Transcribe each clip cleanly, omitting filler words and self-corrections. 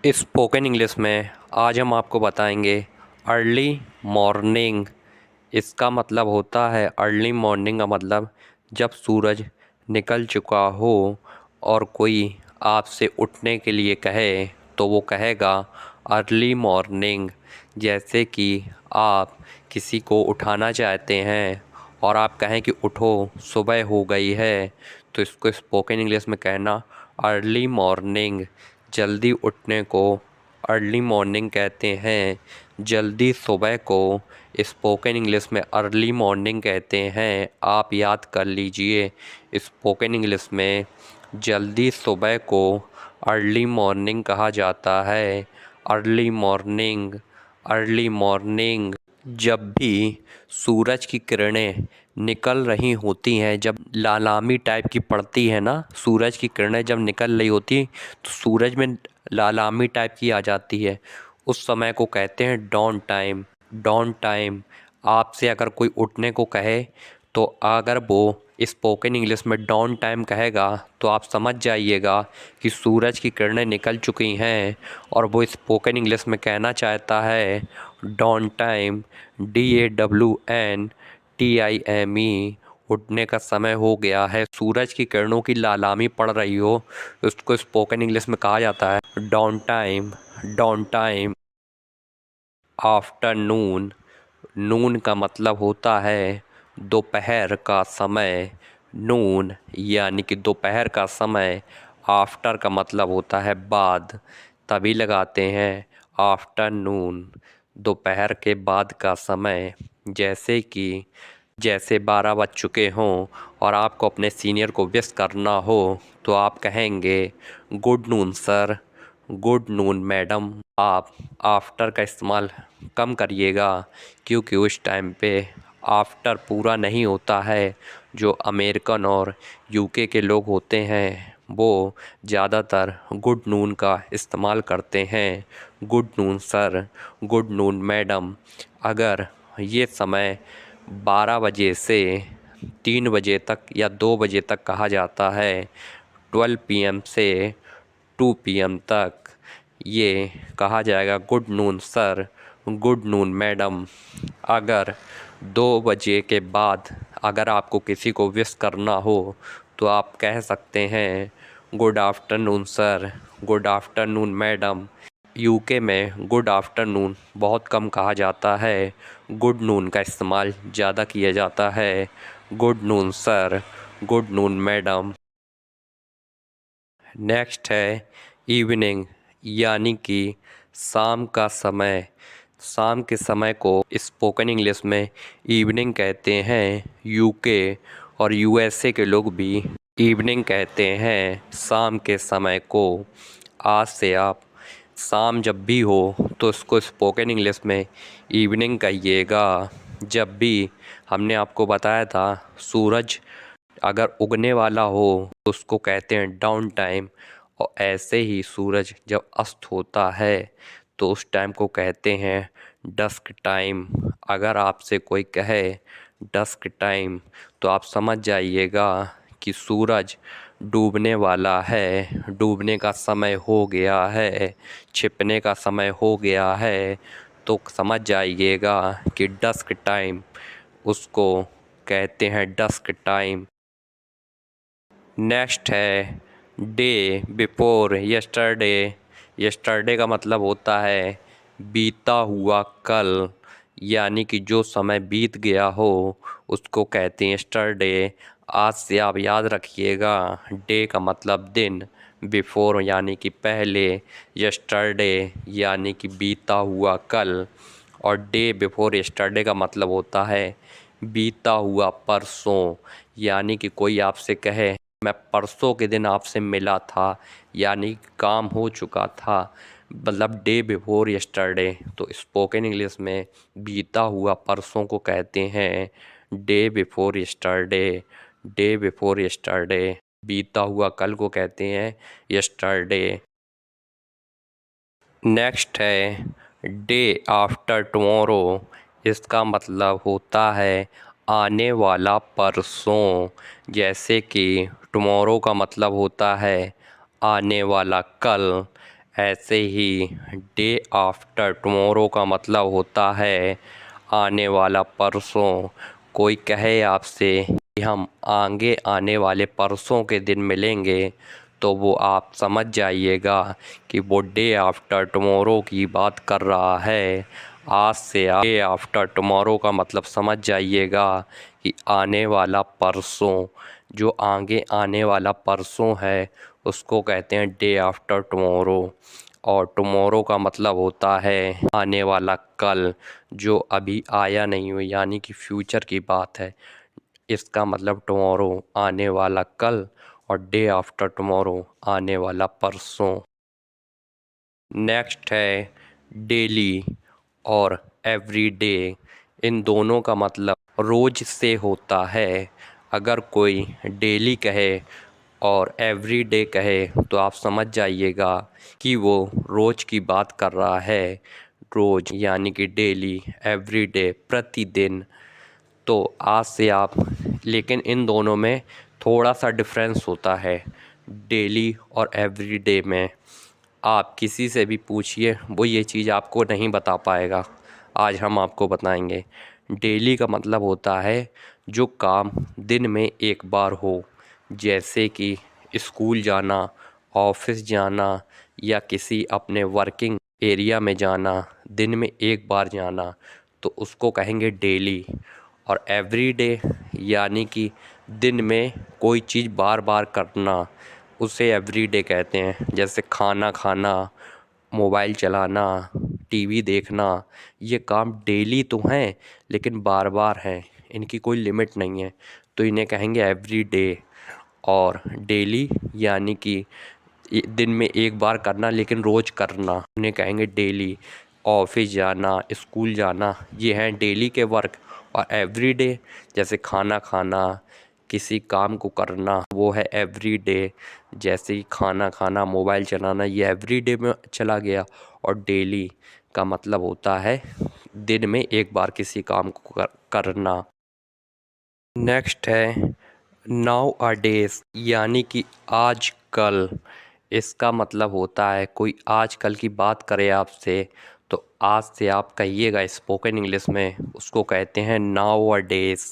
Spoken English में आज हम आपको बताएंगे अर्ली मॉर्निंग। इसका मतलब होता है अर्ली मॉर्निंग का मतलब जब सूरज निकल चुका हो और कोई आपसे उठने के लिए कहे तो वो कहेगा अर्ली मॉर्निंग। जैसे कि आप किसी को उठाना चाहते हैं और आप कहें कि उठो सुबह हो गई है, तो इसको स्पोकन इंग्लिश में कहना अर्ली मॉर्निंग। जल्दी उठने को अर्ली मॉर्निंग कहते हैं। जल्दी सुबह को स्पोकन इंग्लिश में अर्ली मॉर्निंग कहते हैं। आप याद कर लीजिए, स्पोकन इंग्लिश में जल्दी सुबह को अर्ली मॉर्निंग कहा जाता है। Early morning, early morning. जब भी सूरज की किरणें निकल रही होती हैं, जब लालामी टाइप की पड़ती है ना, सूरज की किरणें जब निकल रही होती तो सूरज में लालामी टाइप की आ जाती है, उस समय को कहते हैं डॉन टाइम। Dawn time. आपसे अगर कोई उठने को कहे तो अगर वो स्पोकन इंग्लिश में डॉन टाइम कहेगा तो आप समझ जाइएगा कि सूरज की किरणें निकल चुकी हैं और वो स्पोकन इंग्लिश में कहना चाहता है डॉन टाइम। DAWN TIME। उठने का समय हो गया है। सूरज की किरणों की लालामी पड़ रही हो, उसको स्पोकन इंग्लिश में कहा जाता है dawn time. Dawn time. Afternoon. Noon का मतलब होता है दोपहर का समय। नून यानी कि दोपहर का समय। आफ्टर का मतलब होता है बाद, तभी लगाते हैं आफ्टरनून, दोपहर के बाद का समय। जैसे 12 बज चुके हों और आपको अपने सीनियर को विश करना हो तो आप कहेंगे good noon sir, good noon madam. आप आफ्टर का इस्तेमाल कम करिएगा क्योंकि उस टाइम पे आफ्टर पूरा नहीं होता है। जो अमेरिकन और यूके के लोग होते हैं वो ज़्यादातर गुड नून का इस्तेमाल करते हैं। Good noon sir, good noon madam. अगर ये समय 12 बजे से 3 बजे तक या 2 बजे तक कहा जाता है, 12 PM से 2 PM तक ये कहा जाएगा good noon sir, good noon madam. अगर 2 बजे के बाद अगर आपको किसी को विश करना हो तो आप कह सकते हैं good afternoon sir, good afternoon madam. UK में गुड आफ्टरनून बहुत कम कहा जाता है, गुड नून का इस्तेमाल ज़्यादा किया जाता है। Good noon sir, good noon madam. Next है इवनिंग, यानी कि शाम का समय। शाम के समय को स्पोकन इंग्लिश में इवनिंग कहते हैं। यूके और यूएसए के लोग भी इवनिंग कहते हैं शाम के समय को। आज से आप शाम जब भी हो तो उसको स्पोकन इंग्लिश में इवनिंग कहिएगा। जब भी हमने आपको बताया था सूरज अगर उगने वाला हो तो उसको कहते हैं डाउन टाइम, और ऐसे ही सूरज जब अस्त होता है तो उस टाइम को कहते हैं डस्क टाइम। अगर आपसे कोई कहे डस्क टाइम तो आप समझ जाइएगा कि सूरज डूबने वाला है, डूबने का समय हो गया है, छिपने का समय हो गया है, तो समझ जाइएगा कि डस्क टाइम, उसको कहते हैं डस्क टाइम। नेक्स्ट है डे बिफोर यस्टरडे। यस्टरडे का मतलब होता है बीता हुआ कल, यानी कि जो समय बीत गया हो उसको कहते हैं यस्टरडे। आज से आप याद रखिएगा, डे का मतलब दिन, बिफोर यानी कि पहले, यस्टरडे यानी कि बीता हुआ कल, और डे बिफोर यस्टरडे का मतलब होता है बीता हुआ परसों। यानी कि कोई आपसे कहे मैं परसों के दिन आपसे मिला था, यानी काम हो चुका था, मतलब डे बिफोर यस्टरडे। तो स्पोकन इंग्लिश में बीता हुआ परसों को कहते हैं day before yesterday. Day before yesterday. बीता हुआ कल को कहते हैं यस्टरडे। नेक्स्ट है डे आफ्टर टुमारो। इसका मतलब होता है आने वाला परसों। जैसे कि टुमारो का मतलब होता है आने वाला कल, ऐसे ही डे आफ्टर टुमारो का मतलब होता है आने वाला परसों। कोई कहे आपसे कि हम आगे आने वाले परसों के दिन मिलेंगे, तो वो आप समझ जाइएगा कि वो डे आफ्टर टुमारो की बात कर रहा है। आज से आप डे आफ्टर टुमारो का मतलब समझ जाइएगा कि आने वाला परसों। जो आगे आने वाला परसों है उसको कहते हैं डे आफ्टर टुमारो। और टुमारो का मतलब होता है आने वाला कल, जो अभी आया नहीं हो, यानी कि फ्यूचर की बात है। इसका मतलब टुमारो आने वाला कल और डे आफ्टर टुमारो आने वाला परसों। नेक्स्ट है डेली और एवरीडे। इन दोनों का मतलब रोज से होता है। अगर कोई डेली कहे और एवरीडे कहे तो आप समझ जाइएगा कि वो रोज की बात कर रहा है। रोज यानी कि डेली, एवरीडे प्रतिदिन। तो आज से आप, लेकिन इन दोनों में थोड़ा सा डिफरेंस होता है। डेली और एवरीडे में आप किसी से भी पूछिए, वो ये चीज़ आपको नहीं बता पाएगा। आज हम आपको बताएंगे। डेली का मतलब होता है जो काम दिन में एक बार हो, जैसे कि स्कूल जाना, ऑफिस जाना या किसी अपने वर्किंग एरिया में जाना, दिन में एक बार जाना, तो उसको कहेंगे डेली। और एवरीडे यानी कि दिन में कोई चीज़ बार बार करना, उसे एवरीडे कहते हैं। जैसे खाना खाना, मोबाइल चलाना, टीवी देखना, ये काम डेली तो हैं लेकिन बार बार हैं, इनकी कोई लिमिट नहीं है, तो इन्हें कहेंगे एवरीडे। और डेली यानी कि दिन में एक बार करना लेकिन रोज़ करना, उन्हें कहेंगे डेली। ऑफिस जाना, स्कूल जाना, ये हैं डेली के वर्क। और एवरीडे जैसे खाना खाना, किसी काम को करना, वो है एवरीडे। जैसे कि खाना खाना, मोबाइल चलाना, ये एवरीडे में चला गया। और डेली का मतलब होता है दिन में एक बार किसी काम को करना। नेक्स्ट है नाउ अ डेज, यानी कि आजकल। इसका मतलब होता है कोई आजकल की बात करे आपसे, तो आज से आप कहिएगा स्पोकन इंग्लिश में, उसको कहते हैं नाउ अ डेज।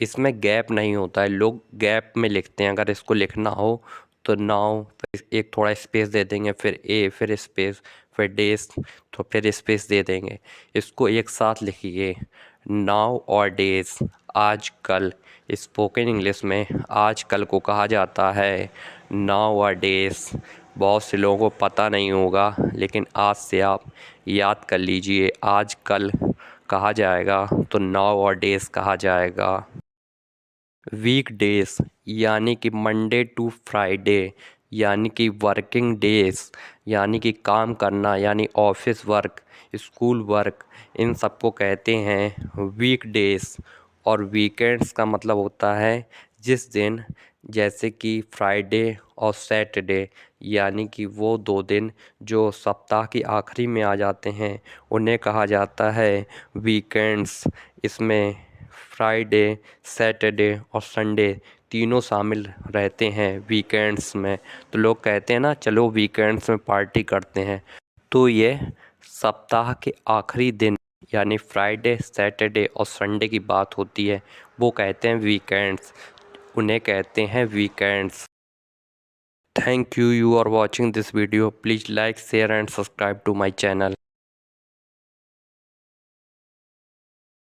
इसमें गैप नहीं होता है, लोग गैप में लिखते हैं। अगर इसको लिखना हो तो नाउ, फिर एक थोड़ा स्पेस दे देंगे, फिर फिर स्पेस, फिर डेज, तो फिर स्पेस दे देंगे। इसको एक साथ लिखिए, नाउ और डेज, आजकल। स्पोकन इंग्लिश में आजकल को कहा जाता है नाउ अ डेज। बहुत से लोगों को पता नहीं होगा, लेकिन आज से आप याद कर लीजिए, आजकल कहा जाएगा तो नाउ अ डेज कहा जाएगा। वीक डेज यानी कि मंडे टू फ्राइडे, यानी कि वर्किंग डेज, यानी कि काम करना, यानी ऑफिस वर्क, स्कूल वर्क, इन सबको कहते हैं वीक डेज। और वीकेंड्स का मतलब होता है जिस दिन, जैसे कि फ्राइडे और सैटरडे, यानी कि वो दो दिन जो सप्ताह की आखिरी में आ जाते हैं, उन्हें कहा जाता है वीकेंड्स। इसमें फ्राइडे, सैटरडे और संडे तीनों शामिल रहते हैं वीकेंड्स में। तो लोग कहते हैं ना, चलो वीकेंड्स में पार्टी करते हैं, तो ये सप्ताह के आखिरी दिन यानी फ्राइडे, सैटरडे और संडे की बात होती है, वो कहते हैं वीकेंड्स। उन्हें कहते हैं weekends. Thank you, you are watching this video. Please like, share and subscribe to my channel.